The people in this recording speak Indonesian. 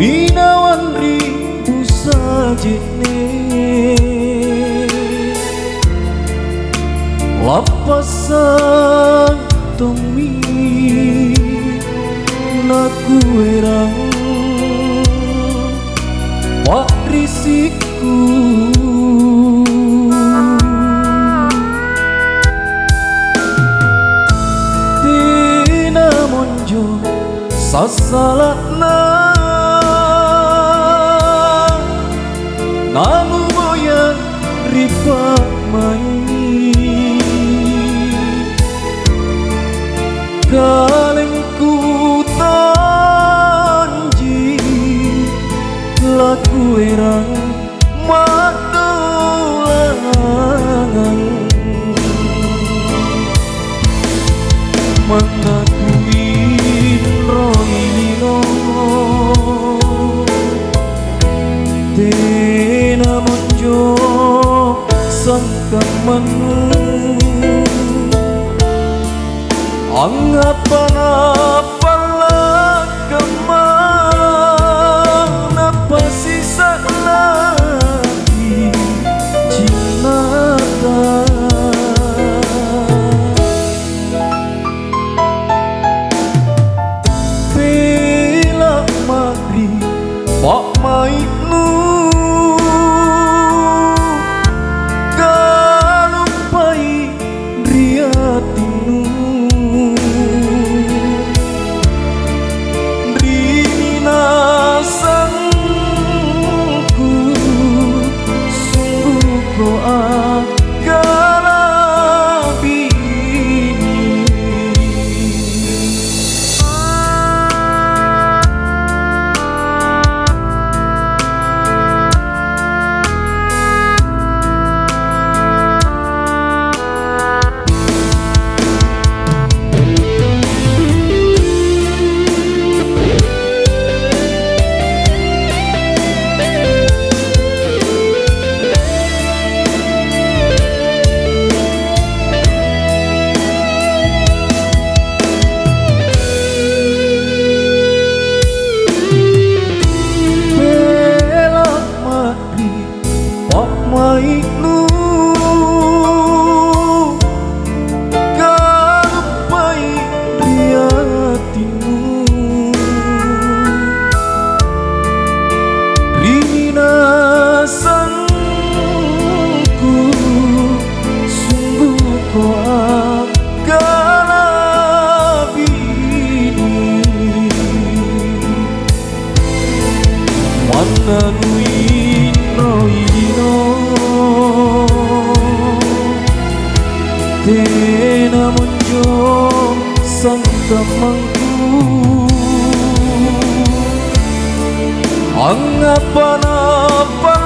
minawan ribu sajene lapasan tomi naku erang wak risiku tina monjo sasalakna namu boyan ripak mai kalengku tanji laku erang madolangan mengakuin roilino tena monjo sangkaman anggapan-apalah kemang apa sisa lagi cinta bila maghrib pak maitnu galupai riatinu maitnu galupai riatinu rinasanku sungguh koak galabini mandanuin roilino tena monjo sangkamangku anggapan-apa